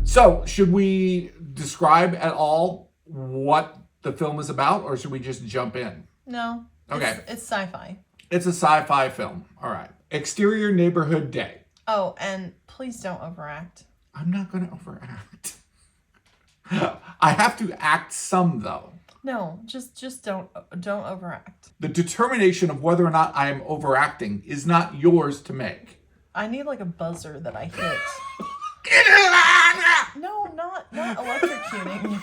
So, should we describe at all what the film is about, or should we just jump in? No. Okay. It's sci-fi. It's a sci-fi film. All right. Exterior neighborhood day. Oh, and please don't overact. I'm not going to overact. I have to act some, though. No, just don't overact. The determination of whether or not I am overacting is not yours to make. I need like a buzzer that I hit. No, not electrocuting.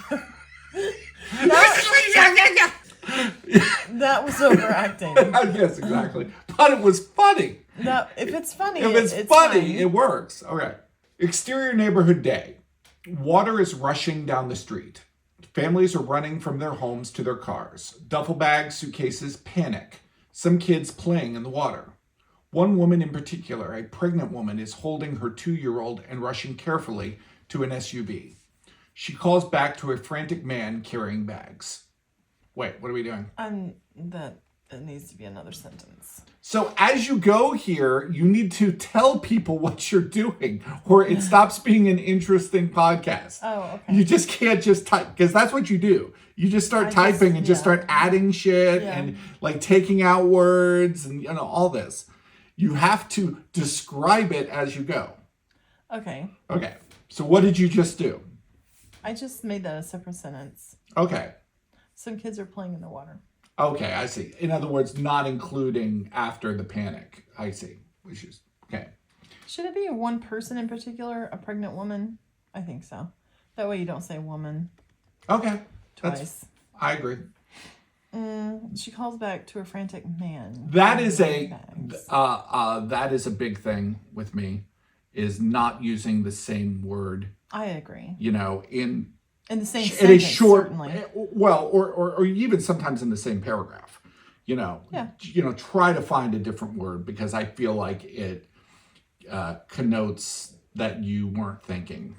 That was overacting. Yes, exactly. But it was funny. No, if it's funny, If it's funny, fine. it works. Okay. Exterior neighborhood day. Water is rushing down the street. Families are running from their homes to their cars. Duffel bags, suitcases, panic. Some kids playing in the water. One woman in particular, a pregnant woman, is holding her 2-year-old and rushing carefully to an SUV. She calls back to a frantic man carrying bags. Wait, what are we doing? That needs to be another sentence. So as you go here, you need to tell people what you're doing, or it stops being an interesting podcast. Oh, okay. You just can't just type, because that's what you do. You just start typing and just start adding shit and like taking out words and all this. You have to describe it as you go. Okay. Okay. So what did you just do? I just made that a separate sentence. Okay. Some kids are playing in the water. Okay, I see. In other words, not including after the panic. I see. Which is okay. Should it be one person in particular, a pregnant woman? I think so. That way you don't say woman Okay. twice. I agree. She calls back to a frantic man. That is that is a big thing with me, is not using the same word. I agree. In the same in sentence, a short, certainly. well, or even sometimes in the same paragraph. Try to find a different word, because I feel like it connotes that you weren't thinking.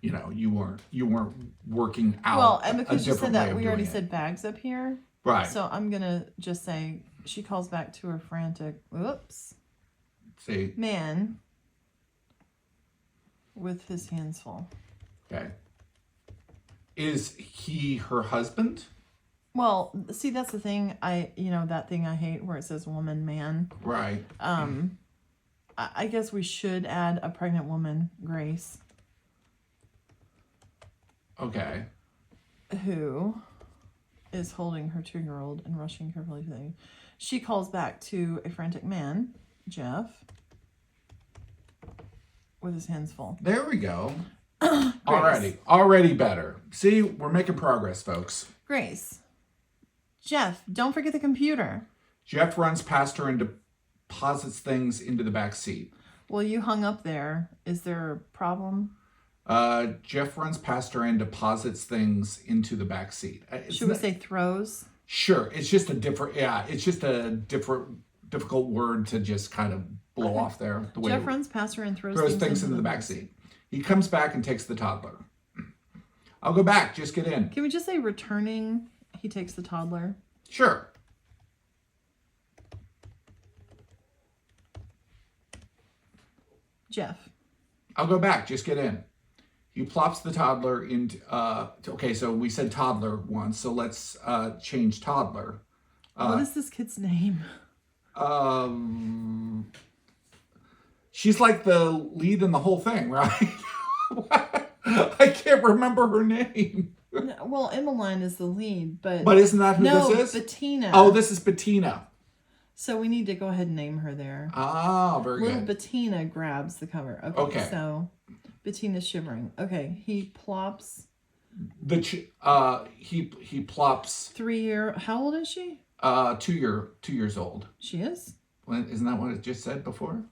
You weren't working out. Well, and because you said way that, of we already doing it. said bags up here. Right. So I'm gonna just say she calls back to her frantic. Whoops. See. Man. With his hands full. Okay. Is he her husband? Well, see, that's the thing. That thing I hate where it says woman, man. Right. I guess we should add a pregnant woman, Grace. Okay. Who is holding her 2-year-old and rushing carefully to the... She calls back to a frantic man, Jeff, with his hands full. There we go. Already better. See, we're making progress, folks. Grace. Jeff, don't forget the computer. Jeff runs past her and deposits things into the back seat. Well, you hung up there. Is there a problem? Jeff runs past her and deposits things into the back seat. Should we say throws? Sure. It's just a difficult word to just kind of blow off there. The way Jeff runs past her and throws things into the back seat. He comes back and takes the toddler. I'll go back. Just get in. Can we just say returning? He takes the toddler. Sure. Jeff. I'll go back. Just get in. He plops the toddler into... okay, so we said toddler once, so let's change toddler. What is this kid's name? She's like the lead in the whole thing, right? I can't remember her name. No, well, Emmeline is the lead, but... But isn't that who this is? Bettina. Oh, this is Bettina. So we need to go ahead and name her there. Ah, very good. Little Bettina grabs the cover. Okay. So Bettina's shivering. Okay, he plops. He plops. 3-year. How old is she? 2 years old. She is. Well, isn't that what it just said before?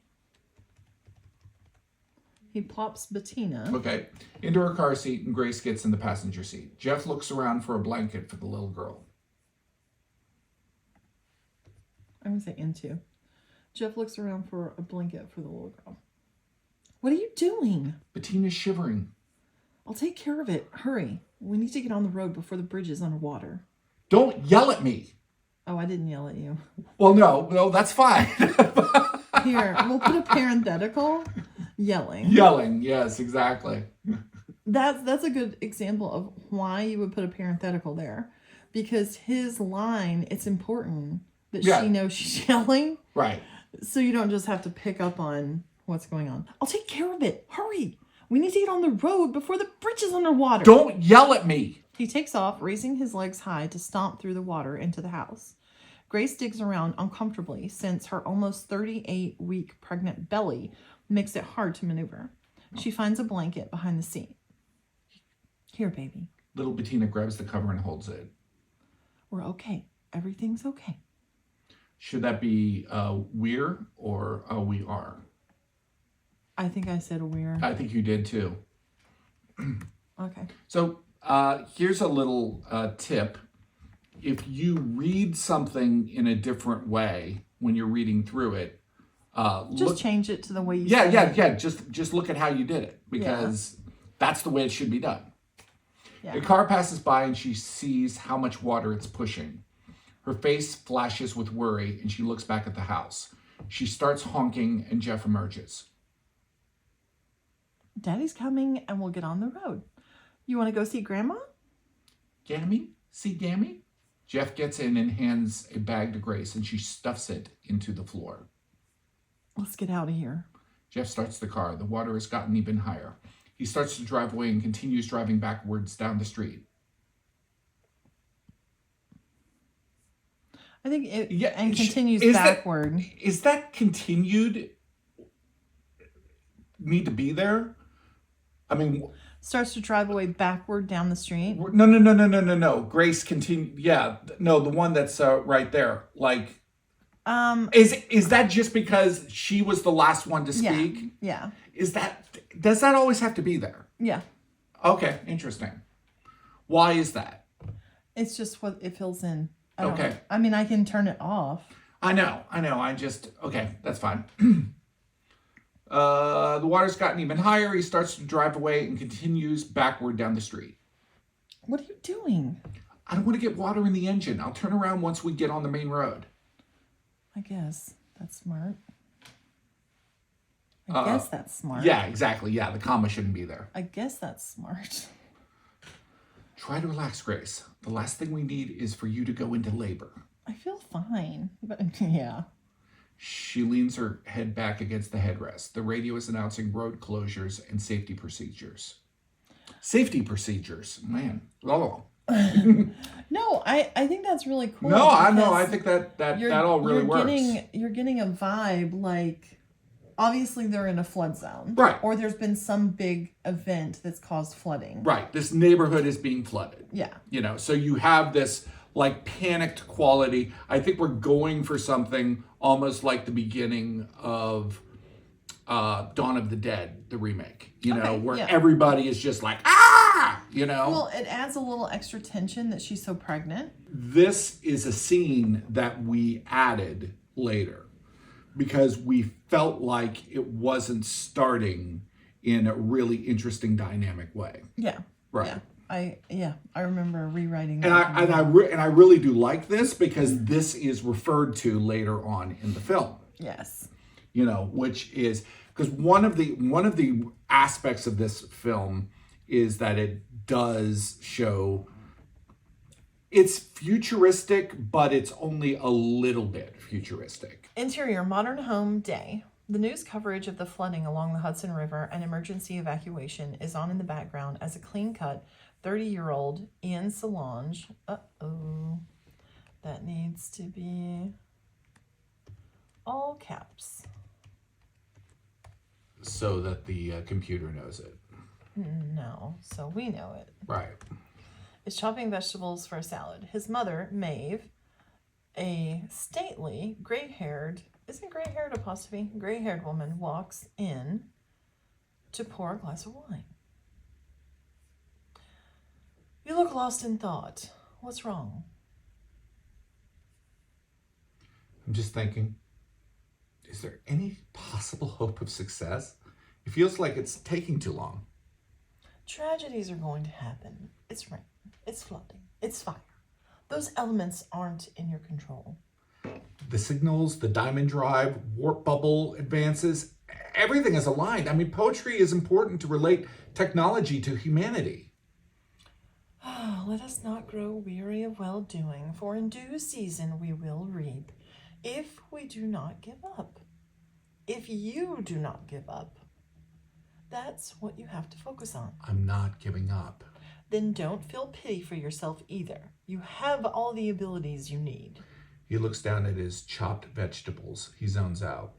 He plops Bettina. Okay, into her car seat, and Grace gets in the passenger seat. Jeff looks around for a blanket for the little girl. I'm going to say into. Jeff looks around for a blanket for the little girl. What are you doing? Bettina's shivering. I'll take care of it. Hurry. We need to get on the road before the bridge is underwater. Don't yell at me. Oh, I didn't yell at you. Well, no, that's fine. Here, we'll put a parenthetical. Yelling. Yelling, yes, exactly. That's a good example of why you would put a parenthetical there. Because his line, it's important that Yeah. she knows she's yelling. Right. So you don't just have to pick up on what's going on. I'll take care of it. Hurry. We need to get on the road before the bridge is underwater. Don't yell at me. He takes off, raising his legs high to stomp through the water into the house. Grace digs around uncomfortably since her almost 38-week pregnant belly makes it hard to maneuver. She finds a blanket behind the seat. Here, baby. Little Bettina grabs the cover and holds it. We're okay. Everything's okay. Should that be we're or we are? I think I said we're. I think you did too. Okay. So here's a little tip. If you read something in a different way when you're reading through it, Just change it to the way you said it. Yeah. Just look at how you did it, because that's the way it should be done. Yeah. A car passes by and she sees how much water it's pushing. Her face flashes with worry and she looks back at the house. She starts honking and Jeff emerges. Daddy's coming and we'll get on the road. You want to go see Grandma? Gammy? See Gammy? Jeff gets in and hands a bag to Grace and she stuffs it into the floor. Let's get out of here. Jeff starts the car. The water has gotten even higher. He starts to drive away and continues driving backwards down the street. I think it Yeah, and continues is backward. Is that continued need to be there? I mean, Starts to drive away backward down the street. no. Grace continue. Yeah, no, the one that's right there. Like, is that just because she was the last one to speak? Yeah. Does that always have to be there? Yeah. Okay, interesting. Why is that? It's just what it fills in. Okay. I mean, I can turn it off. I know. Okay, that's fine. The water's gotten even higher. He starts to drive away and continues backward down the street. What are you doing? I don't want to get water in the engine. I'll turn around once we get on the main road. I guess that's smart. I guess that's smart. Yeah, exactly. Yeah, the comma shouldn't be there. I guess that's smart. Try to relax, Grace. The last thing we need is for you to go into labor. I feel fine. But yeah. She leans her head back against the headrest. The radio is announcing road closures and safety procedures. Safety procedures, man. Oh. No, I think that's really cool. No, I know. I think that all really works. You're getting a vibe like obviously they're in a flood zone. Right. Or there's been some big event that's caused flooding. Right. This neighborhood is being flooded. Yeah. So you have this like panicked quality. I think we're going for something almost like the beginning of Dawn of the Dead, the remake, where everybody is just like, ah, Well, it adds a little extra tension that she's so pregnant. This is a scene that we added later because we felt like it wasn't starting in a really interesting dynamic way. Yeah. Right. Yeah. I remember rewriting and that. I really do like this because this is referred to later on in the film. Yes. Which is because one of the aspects of this film is that it does show it's futuristic, but it's only a little bit futuristic. Interior modern home day. The news coverage of the flooding along the Hudson River and emergency evacuation is on in the background as a clean-cut 30-year-old Ian Solange. That needs to be all caps. So that the computer knows it. No, so we know it. Right. Is chopping vegetables for a salad. His mother, Maeve, a stately, gray-haired woman, walks in to pour a glass of wine. You look lost in thought. What's wrong? I'm just thinking, is there any possible hope of success? It feels like it's taking too long. Tragedies are going to happen. It's rain. It's flooding. It's fire. Those elements aren't in your control. The signals, the diamond drive, warp bubble advances, everything is aligned. I mean, poetry is important to relate technology to humanity. Let us not grow weary of well-doing, for in due season we will reap, if we do not give up. If you do not give up, that's what you have to focus on. I'm not giving up. Then don't feel pity for yourself either. You have all the abilities you need. He looks down at his chopped vegetables. He zones out.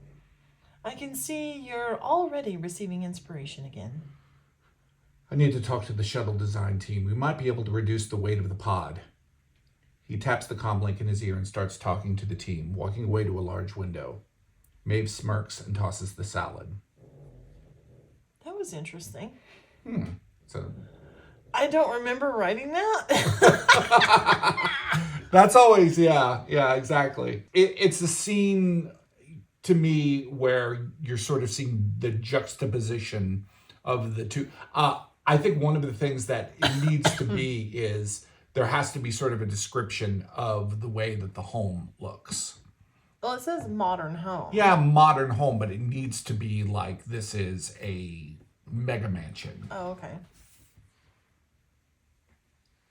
I can see you're already receiving inspiration again. I need to talk to the shuttle design team. We might be able to reduce the weight of the pod. He taps the comm link in his ear and starts talking to the team, walking away to a large window. Maeve smirks and tosses the salad. That was interesting. So I don't remember writing that. that's always, yeah, exactly. It's a scene to me where you're sort of seeing the juxtaposition of the two. I think one of the things that it needs to be is there has to be sort of a description of the way that the home looks. Well, it says modern home. Yeah, modern home, but it needs to be like this is a mega mansion. Oh, okay.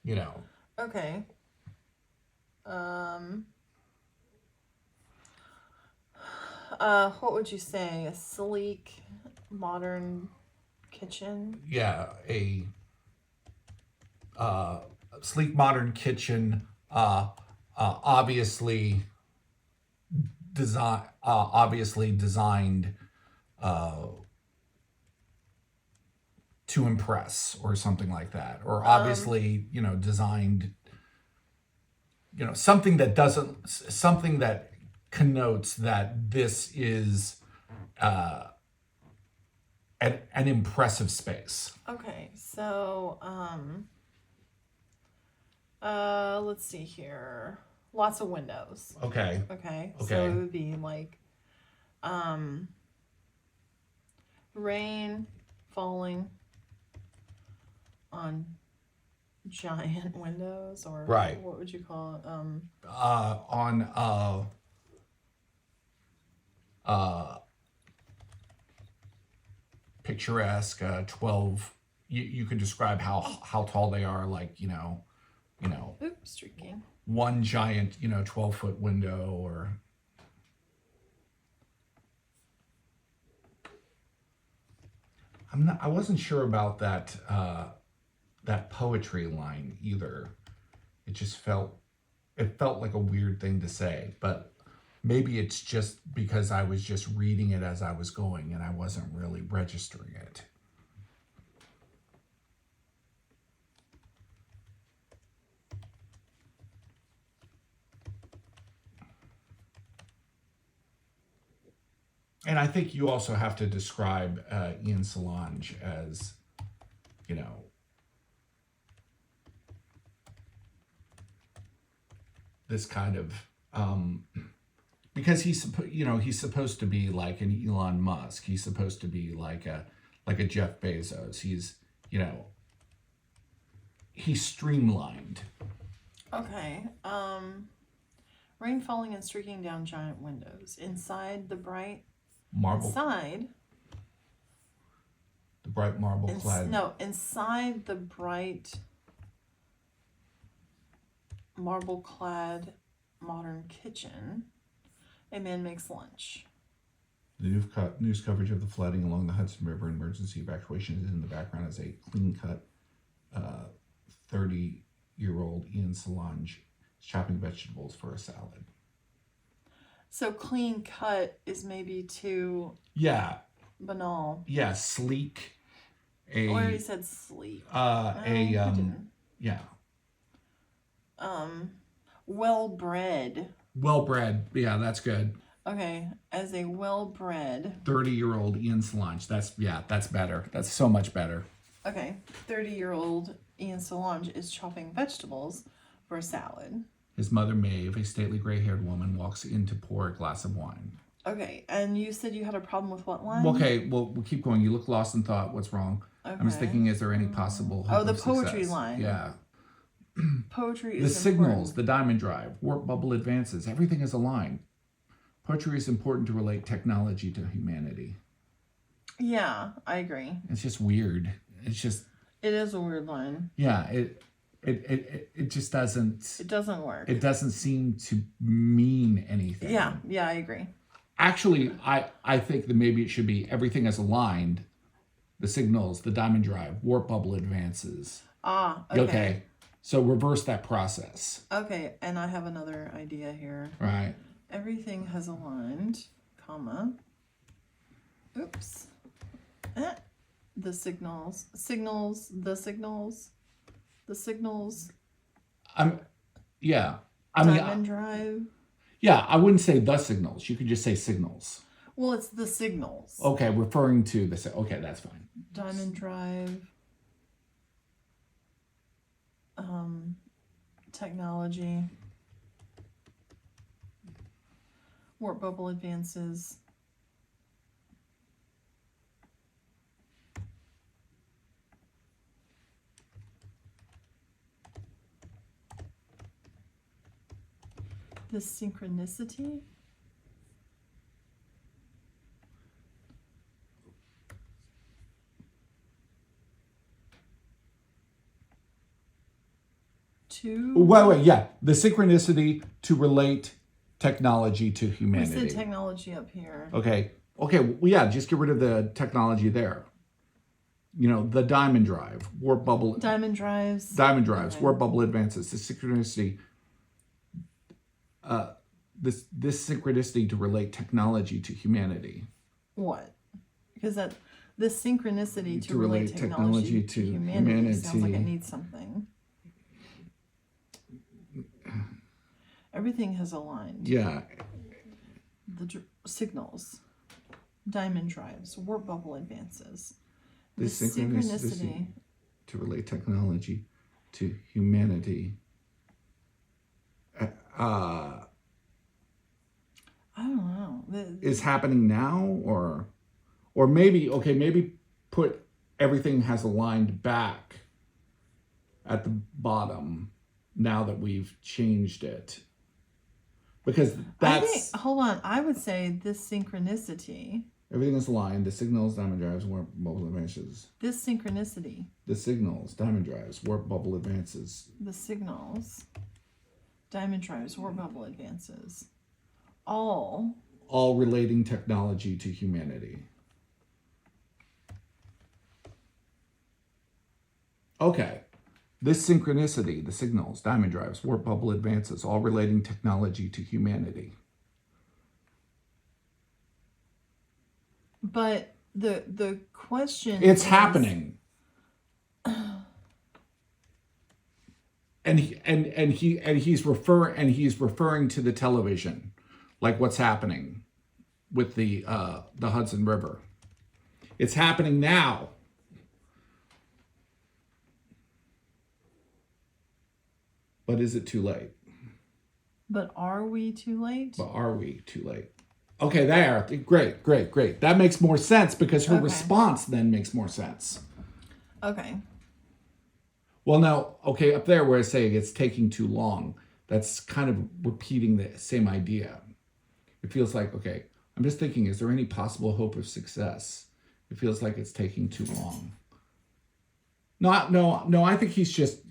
You know. Okay. What would you say? A sleek, modern kitchen? Yeah, a sleek modern kitchen, obviously designed to impress or something like that, or obviously designed something that connotes that this is an impressive space. Okay, so let's see here. Lots of windows. Okay. So it would be like rain falling on giant windows, or right. What would you call it? On picturesque 12. You could describe how tall they are, like Oops, streaking. one giant 12-foot window, or I wasn't sure about that that poetry line either. It just felt like a weird thing to say, but maybe it's just because I was just reading it as I was going and I wasn't really registering it. And I think you also have to describe Ian Solange as, this kind of, because he's supposed to be like an Elon Musk. He's supposed to be like a Jeff Bezos. He's streamlined. Okay. Rain falling and streaking down giant windows. Inside the bright marble clad. Inside the bright marble clad modern kitchen, a man makes lunch. The news coverage of the flooding along the Hudson River, emergency evacuation is in the background as a clean-cut 30-year-old Ian Solange is chopping vegetables for a salad. So clean cut is maybe too banal. Yeah, sleek. I already said sleek. Well-bred. Well-bred. Yeah, that's good. Okay, as a well-bred 30-year-old Ian Solange. That's better. That's so much better. Okay, 30-year-old Ian Solange is chopping vegetables for a salad. His mother, Maeve, a stately gray-haired woman, walks in to pour a glass of wine. Okay, and you said you had a problem with what line? Okay, well, we'll keep going. You look lost in thought. What's wrong? Okay. I was thinking, is there any possible hope the of poetry success? line. Yeah. Poetry The is signals, important. the diamond drive, warp bubble advances, everything is aligned. Poetry is important to relate technology to humanity. Yeah, I agree. It's just weird. It's just, It is a weird line. yeah, it just doesn't, It doesn't work. it doesn't seem to mean anything. Yeah, I agree. Actually, I think that maybe it should be everything is aligned. The signals, the diamond drive, warp bubble advances. Ah, okay. So reverse that process. Okay, and I have another idea here. Right. Everything has aligned, comma. Oops. The signals. Yeah. Diamond drive. Yeah, I wouldn't say the signals. You could just say signals. Well, it's the signals. Okay, referring to the, okay, that's fine. Diamond drive. Technology. Warp bubble advances. The synchronicity. Wait, yeah. The synchronicity to relate technology to humanity. We said technology up here. Okay, well, yeah, just get rid of the technology there. The diamond drive, warp bubble. Diamond drives, okay. Warp bubble advances. The synchronicity, this synchronicity to relate technology to humanity. What? Because this synchronicity to relate technology to humanity sounds like it needs something. Everything has aligned. Yeah. The signals, diamond drives, warp bubble advances. The synchronicity to relate technology to humanity. I don't know. Is happening now, or maybe put everything has aligned back at the bottom now that we've changed it. Because that's... hold on. I would say this synchronicity. Everything is aligned. The signals, diamond drives, warp bubble advances. This synchronicity. The signals, diamond drives, warp bubble advances. The signals, diamond drives, warp bubble advances. All relating technology to humanity. Okay. This synchronicity, the signals, diamond drives, warp bubble advances, all relating technology to humanity. But the question is, happening. And he's referring to the television, like what's happening with the Hudson River. It's happening now. But is it too late? But are we too late? Okay, there. Great. That makes more sense because her response then makes more sense. Okay. Well, now, up there where I say it's taking too long, that's kind of repeating the same idea. It feels like, I'm just thinking, is there any possible hope of success? It feels like it's taking too long. No, I think he's just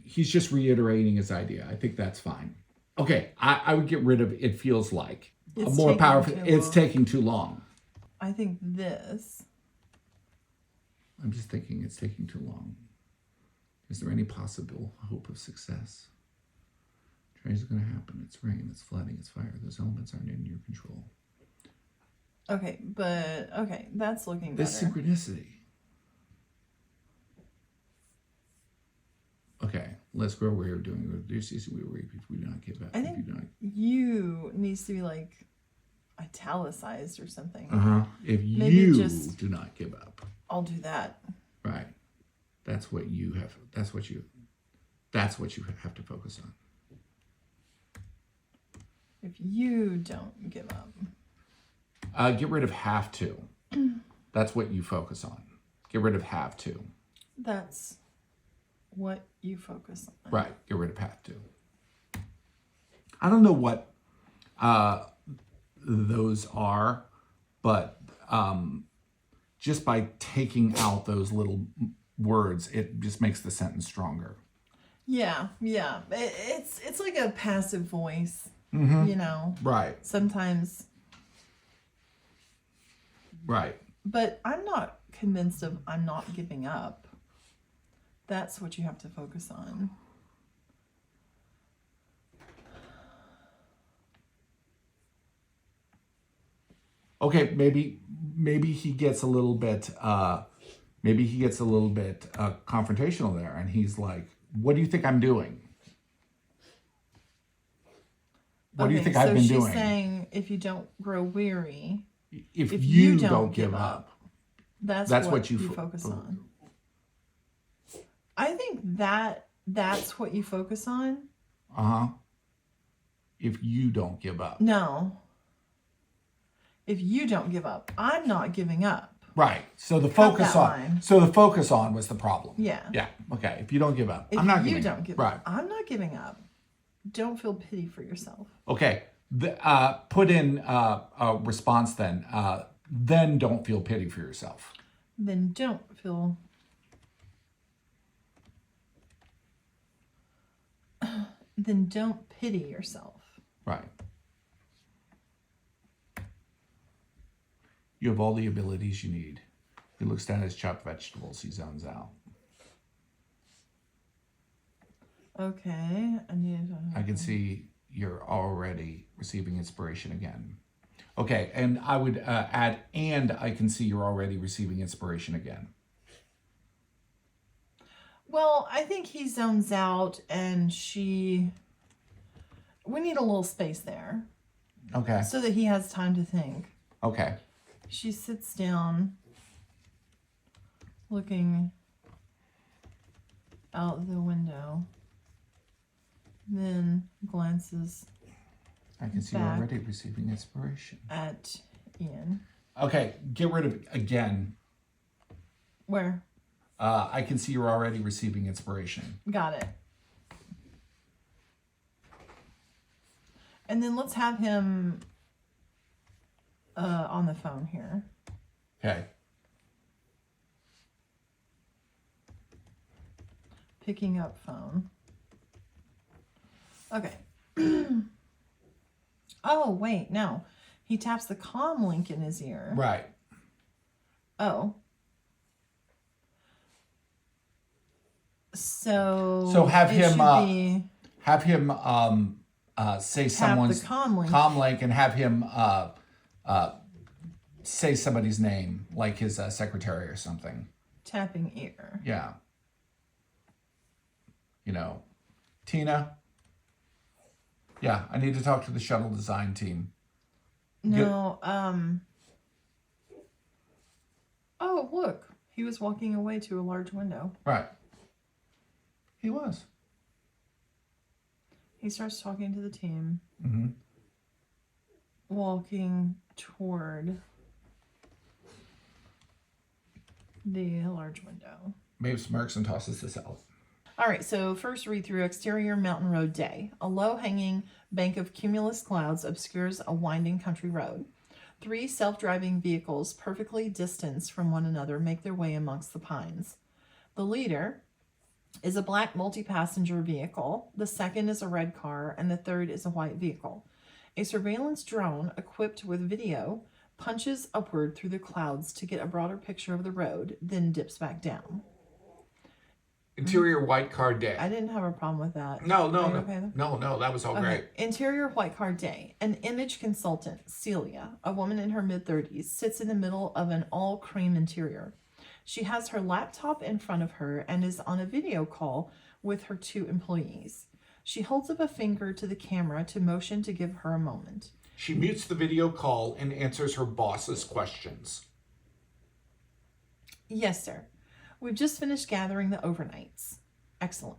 reiterating his idea. I think that's fine. Okay, I would get rid of it feels like. It's more powerful. It's taking too long. I think this. I'm just thinking it's taking too long. Is there any possible hope of success? Change is going to happen. It's rain, it's flooding, it's fire. Those elements aren't in your control. That's looking better. This synchronicity. Okay, let's go where we're doing. Reduce easy, we reap if we do not give up. I think you needs to be like italicized or something. If you do not give up. I'll do that. Right. That's what you have. That's what you have to focus on. If you don't give up. Get rid of have to. That's what you focus on. Get rid of have to. That's what you focus on. Right. Get rid of have to. I don't know what those are, but just by taking out those little words, it just makes the sentence stronger. Yeah. It's like a passive voice, Mm-hmm. you know. Right. Sometimes. Right. But I'm not convinced of I'm not giving up. That's what you have to focus on. Okay, maybe he gets a little bit confrontational there, and he's like, "What do you think I'm doing? What do you think I've been doing?" So she's saying, if you don't grow weary, if you don't give up, that's what you focus on. I think that's what you focus on. If you don't give up. No. If you don't give up, I'm not giving up. Right. So the focus on was the problem. Yeah. Yeah. Okay. If you don't give up, If I'm not you giving don't up. give Right. up, I'm not giving up. Don't feel pity for yourself. Okay. Put in a response then. Then don't feel pity for yourself. Then don't feel. Then don't pity yourself. Right. You have all the abilities you need. He looks down at his chopped vegetables. He zones out. Okay. I can see you're already receiving inspiration again. Okay, and I would add, and I can see you're already receiving inspiration again. Well, I think he zones out and we need a little space there. Okay. So that he has time to think. Okay. She sits down, looking out the window, then glances I can see you're already receiving inspiration. At Ian. Okay, get rid of again. Where? I can see you're already receiving inspiration. Got it. And then let's have him on the phone here. Okay. Picking up phone. Okay. Oh, wait, no. He taps the comm link in his ear. Right. Oh. So have him say someone's comm link and have him say somebody's name, like his secretary or something. Tapping ear. Yeah. You know, Tina. Yeah, I need to talk to the shuttle design team. No, Oh, look. He was walking away to a large window. Right. He was. He starts talking to the team. Mm-hmm. Walking toward the large window. Maeve smirks and tosses this out. All right, so first read through exterior mountain road day. A low-hanging bank of cumulus clouds obscures a winding country road. 3 self-driving vehicles perfectly distanced from one another make their way amongst the pines. The leader is a black multi-passenger vehicle. The second is a red car, and the third is a white vehicle. A surveillance drone equipped with video punches upward through the clouds to get a broader picture of the road, then dips back down. Interior white car day. I didn't have a problem with that. No, Okay? no, that was all great. Interior white car day. An image consultant, Celia, a woman in her mid-30s, sits in the middle of an all-cream interior. She has her laptop in front of her and is on a video call with her 2 employees. She holds up a finger to the camera to motion to give her a moment. She mutes the video call and answers her boss's questions. Yes, sir. We've just finished gathering the overnights. Excellent.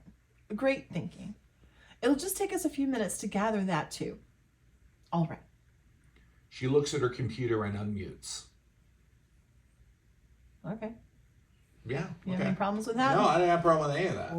Great thinking. It'll just take us a few minutes to gather that too. All right. She looks at her computer and unmutes. Okay. Yeah. You have any problems with that? No, I didn't have a problem with any of that.